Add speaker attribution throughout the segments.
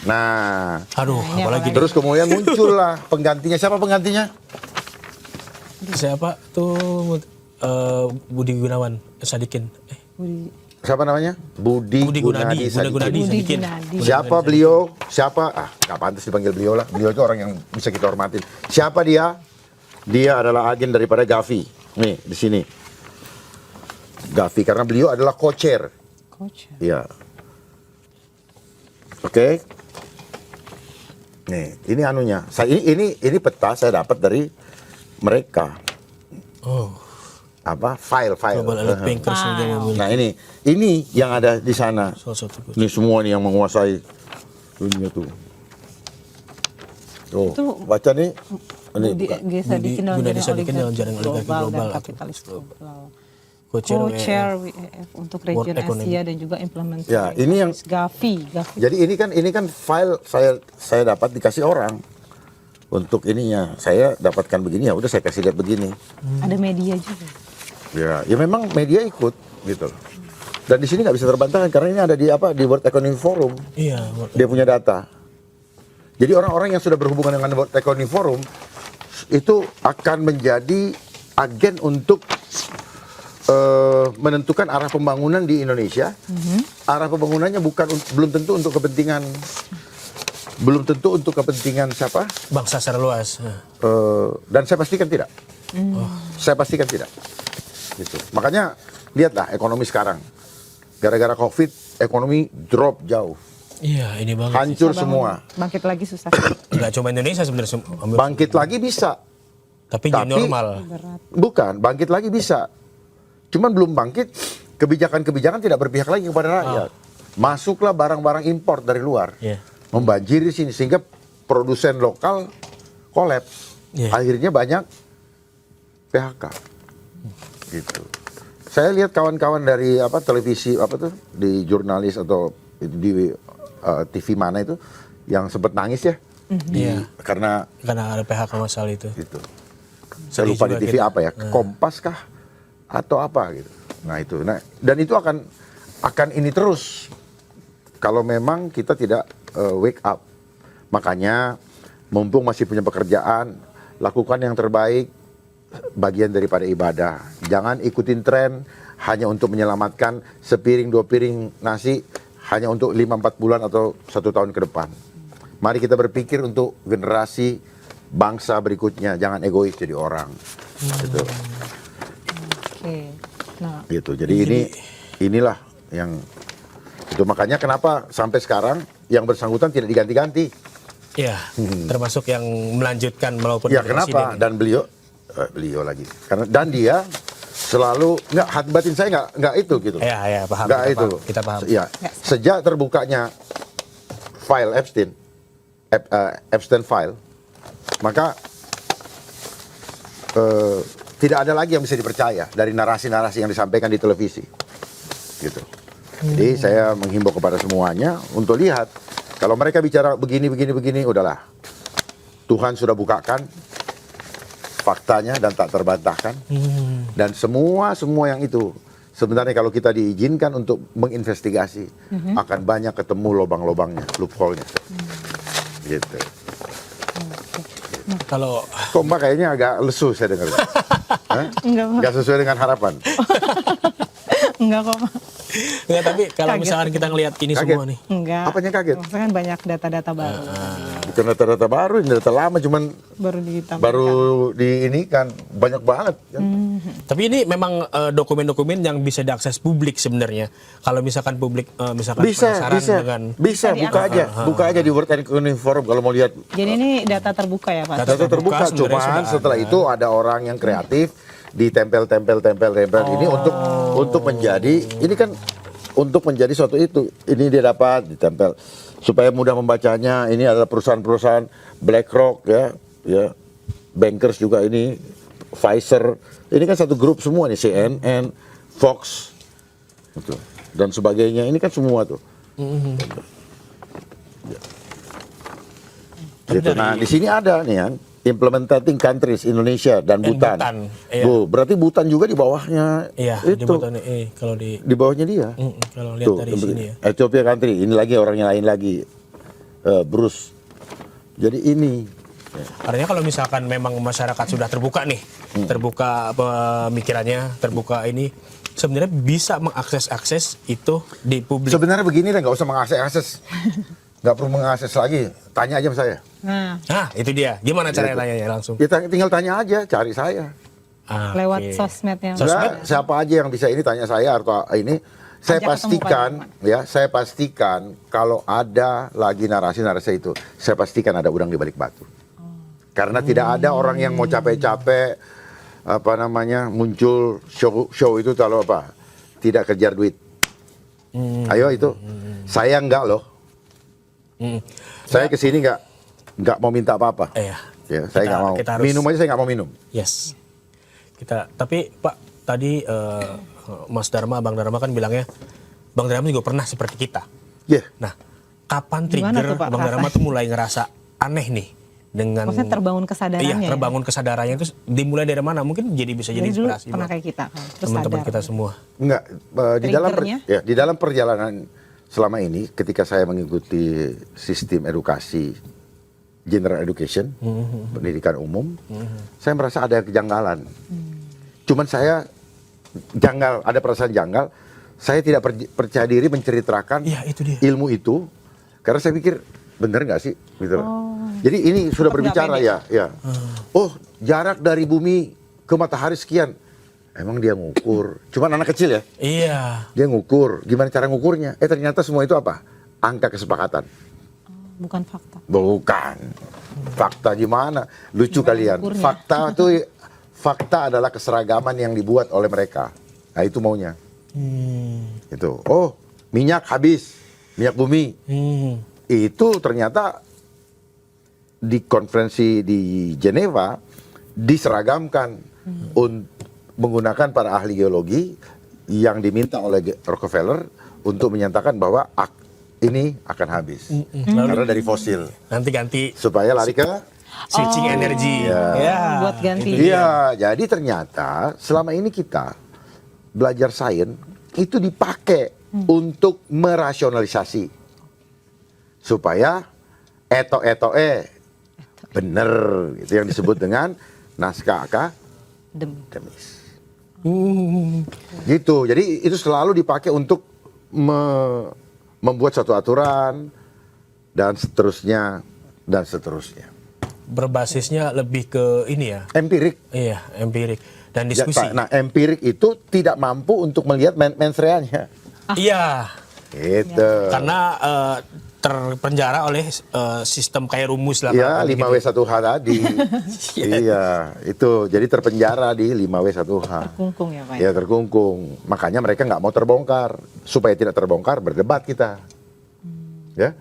Speaker 1: Nah,
Speaker 2: Aduh, apalagi
Speaker 1: terus kemudian muncullah penggantinya. Siapa penggantinya?
Speaker 2: siapa tuh Budi Gunawan Sadikin.
Speaker 1: Siapa namanya? Budi Gunadi Sadikin. Siapa beliau? Siapa? Nggak pantas dipanggil beliau lah. Beliau itu orang yang bisa kita hormatin. Siapa dia? Dia adalah agen daripada Gavi. Nih, di sini. Gavi, karena beliau adalah co-chair. Iya. Oke. Nih, ini anunya. Ini peta saya dapat dari mereka.
Speaker 2: Oh.
Speaker 1: Apa? File.
Speaker 2: Global Elite Bankers yang memiliki.
Speaker 1: Nah, ini yang ada di sana.
Speaker 2: Salah satu.
Speaker 1: Ini semua nih yang menguasai dunia tuh. Tuh, baca nih.
Speaker 2: Budi Gunadi Sadikin dalam jaringan oligarki global
Speaker 3: kapitalis global.
Speaker 2: Co-chair
Speaker 3: WEF untuk region Asia dan juga implementasi.
Speaker 1: Ya, ini yang
Speaker 3: Gavi.
Speaker 1: Jadi ini kan file saya dapat dikasih orang untuk ininya. Saya dapatkan begini, ya udah saya kasih lihat begini.
Speaker 3: Ada media juga.
Speaker 1: Ya memang media ikut gitu loh. Dan di sini nggak bisa terbantahkan karena ini ada di World Economic Forum.
Speaker 2: Iya.
Speaker 1: Dia punya data. Jadi orang-orang yang sudah berhubungan dengan World Economic Forum itu akan menjadi agen untuk menentukan arah pembangunan di Indonesia. Arah pembangunannya belum tentu untuk kepentingan siapa?
Speaker 2: Bangsa secara luas.
Speaker 1: Dan saya pastikan tidak. Saya pastikan tidak. Gitu. Makanya lihatlah ekonomi sekarang. Gara-gara COVID, ekonomi drop jauh.
Speaker 2: Iya, ini banget.
Speaker 1: Hancur semua.
Speaker 3: Bangkit lagi susah.
Speaker 2: Enggak cuma Indonesia sebenarnya.
Speaker 1: Bangkit lagi bisa.
Speaker 2: Tapi jadi normal.
Speaker 1: Bukan, bangkit lagi bisa. Cuman belum bangkit, kebijakan-kebijakan tidak berpihak lagi kepada rakyat. Masuklah barang-barang impor dari luar. Membanjiri sini sehingga produsen lokal kolaps. Akhirnya banyak PHK. Gitu. Saya lihat kawan-kawan dari televisi di jurnalis atau di TV mana itu yang sempat nangis ya. Karena
Speaker 2: ada PHK masalah itu.
Speaker 1: Gitu. Saya lupa di TV apa ya, Kompas kah atau apa gitu. Nah itu, dan itu akan ini terus kalau memang kita tidak wake up. Makanya mumpung masih punya pekerjaan, lakukan yang terbaik, bagian daripada ibadah. Jangan ikutin tren hanya untuk menyelamatkan sepiring 2 piring nasi hanya untuk 5-4 bulan atau 1 tahun ke depan. Mari kita berpikir untuk generasi bangsa berikutnya, jangan egois jadi orang. Gitu.
Speaker 3: Nah,
Speaker 1: gitu. Jadi inilah yang itu, makanya kenapa sampai sekarang yang bersangkutan tidak diganti-ganti.
Speaker 2: Iya, termasuk yang melanjutkan walaupun
Speaker 1: ya kenapa? Dan beliau lagi. Dan dia selalu hati batin saya nggak itu gitu.
Speaker 2: Iya, paham. Kita paham.
Speaker 1: Ya, sejak terbukanya file Epstein file, maka tidak ada lagi yang bisa dipercaya dari narasi-narasi yang disampaikan di televisi, gitu. Jadi saya menghimbau kepada semuanya untuk lihat kalau mereka bicara begini, udahlah. Tuhan sudah bukakan faktanya dan tak terbantahkan. Dan semua yang itu sebenarnya kalau kita diizinkan untuk menginvestigasi akan banyak ketemu lubang-lubangnya, loophole-nya, gitu.
Speaker 2: Kalau
Speaker 1: kok Mbak kayaknya agak lesu saya dengar. Enggak sesuai dengan harapan.
Speaker 3: Enggak kok.
Speaker 2: Enggak, tapi kalau misalkan kita ngelihat ini kaget. Semua nih.
Speaker 3: Enggak.
Speaker 1: Apanya kaget?
Speaker 3: Maksudnya kan banyak data-data baru.
Speaker 1: Bukan data-data baru, ini data lama cuman baru ini kan banyak banget. Kan?
Speaker 2: Tapi ini memang dokumen-dokumen yang bisa diakses publik sebenarnya. Kalau misalkan publik
Speaker 1: bisa buka aja di World Economic Forum kalau mau lihat.
Speaker 3: Jadi ini data terbuka ya Pak?
Speaker 1: Data terbuka, cuman setelah itu ada orang yang kreatif ditempel ini untuk menjadi untuk menjadi suatu itu. Ini dia dapat ditempel supaya mudah membacanya. Ini adalah perusahaan-perusahaan BlackRock ya, bankers juga ini, Pfizer. Ini kan satu grup semua nih, CNN, Fox, gitu, dan sebagainya. Ini kan semua tuh. Gitu. Nah di sini ada nih kan. Implementing countries Indonesia dan Bhutan.
Speaker 2: Iya.
Speaker 1: Berarti Bhutan juga di bawahnya.
Speaker 2: Iya,
Speaker 1: itu.
Speaker 2: Di Bhutan, kalau di
Speaker 1: bawahnya dia.
Speaker 2: Kalau lihat dari sini ya.
Speaker 1: Ethiopia country, ini lagi orangnya lain lagi. Bruce. Jadi ini
Speaker 2: Artinya kalau misalkan memang masyarakat sudah terbuka nih, terbuka pemikirannya, terbuka ini, sebenarnya bisa mengakses itu di publik.
Speaker 1: sebenarnya begini lah, nggak usah mengakses, nggak perlu mengakses lagi. Tanya aja sama saya.
Speaker 3: Nah,
Speaker 2: Itu dia. Gimana caranya
Speaker 1: Gitu.
Speaker 2: tanyanya langsung?
Speaker 1: Ya, tinggal tanya aja, cari saya.
Speaker 3: lewat
Speaker 2: Oke.
Speaker 3: sosmednya.
Speaker 1: Nggak, siapa aja yang bisa ini tanya saya atau ini. Saya
Speaker 3: Ajak ketemu
Speaker 1: pastikan,
Speaker 3: Pak
Speaker 1: ya, saya pastikan kalau ada lagi narasi-narasi itu, saya pastikan ada udang di balik batu. Karena tidak ada orang yang mau capek-capek, apa namanya, muncul show itu kalau apa, tidak kejar duit. Ayo itu, saya enggak loh. Saya kesini nggak mau minta apa-apa.
Speaker 2: Iya.
Speaker 1: Ya, saya nggak mau.
Speaker 2: kita harus-
Speaker 1: Minum aja saya nggak mau minum.
Speaker 2: Yes. Tapi Pak, tadi Mas Dharma, Bang Dharma kan bilangnya, Bang Dharma juga pernah seperti kita.
Speaker 1: Ya,
Speaker 2: Nah, kapan
Speaker 3: Gimana
Speaker 2: trigger
Speaker 3: tuh, Pak,
Speaker 2: Bang Dharma tuh mulai ngerasa aneh nih dengan
Speaker 3: Maksudnya terbangun kesadarannya
Speaker 2: Iya,
Speaker 3: ya?
Speaker 2: terbangun kesadarannya itu dimulai dari mana? Mungkin bisa jadi
Speaker 3: Dari dulu
Speaker 2: inspirasi
Speaker 3: pernah
Speaker 2: buat
Speaker 3: kayak kita kan. Terus
Speaker 2: teman-teman
Speaker 3: sadar.
Speaker 2: kita semua.
Speaker 1: enggak.
Speaker 3: Triggernya?
Speaker 1: Di dalam perjalanan selama ini, ketika saya mengikuti sistem edukasi, general education, pendidikan umum, saya merasa ada kejanggalan. Cuman saya ada perasaan janggal. Saya tidak percaya diri menceritakan
Speaker 2: Iya, itu dia.
Speaker 1: ilmu itu, karena saya pikir bener nggak sih, gitu. Jadi ini sudah
Speaker 3: Tetap nggak
Speaker 1: berbicara
Speaker 3: pede.
Speaker 1: ya. Oh, jarak dari bumi ke matahari sekian. Emang dia ngukur? Cuman anak kecil ya.
Speaker 2: Iya.
Speaker 1: Dia ngukur, gimana cara ngukurnya? Ternyata semua itu apa? Angka kesepakatan.
Speaker 3: Bukan fakta.
Speaker 1: Bukan. Fakta gimana? Lucu
Speaker 3: Gimana
Speaker 1: kalian.
Speaker 3: ngukurnya?
Speaker 1: Fakta adalah keseragaman yang dibuat oleh mereka. Nah, itu maunya. Itu. Oh, minyak habis. Minyak bumi. Itu ternyata di konferensi di Geneva diseragamkan menggunakan para ahli geologi yang diminta oleh Rockefeller untuk menyatakan bahwa ini akan habis karena dari fosil,
Speaker 2: Nanti ganti
Speaker 1: supaya lari ke
Speaker 2: switching energi. Ya.
Speaker 3: Buat ganti.
Speaker 2: itu dia.
Speaker 1: iya. Jadi ternyata selama ini kita belajar sains itu dipakai untuk merasionalisasi supaya bener, itu yang disebut dengan naskah akademis. Gitu. Jadi itu selalu dipakai untuk membuat suatu aturan dan seterusnya dan seterusnya.
Speaker 2: Berbasisnya lebih ke ini ya.
Speaker 1: Empirik.
Speaker 2: Iya, empirik dan diskusi.
Speaker 1: Nah, empirik itu tidak mampu untuk melihat mensreanya.
Speaker 2: Iya.
Speaker 1: Gitu.
Speaker 2: Karena terpenjara oleh sistem kayak rumus lah.
Speaker 1: Ya,
Speaker 2: Pak, gitu.
Speaker 1: 5W1H tadi. Iya, itu. Jadi terpenjara di 5W1H.
Speaker 3: Terkungkung ya Pak.
Speaker 1: Ya, terkungkung. Makanya mereka nggak mau terbongkar. Supaya tidak terbongkar, berdebat kita. Ya.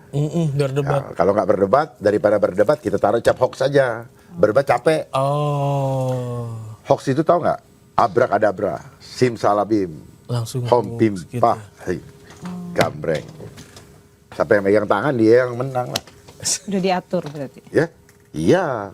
Speaker 2: Biar debat.
Speaker 1: Nah, kalau nggak berdebat, daripada berdebat kita taruh cap hoax saja. Berdebat capek.
Speaker 2: Oh.
Speaker 1: Hoax itu tahu nggak? Abrakadabra, simsalabim,
Speaker 2: Langsung
Speaker 1: hom
Speaker 2: hoax gitu
Speaker 1: pimpah, gambreng. Siapa yang megang tangan dia yang menang lah.
Speaker 3: Udah diatur berarti.
Speaker 1: Ya, iya.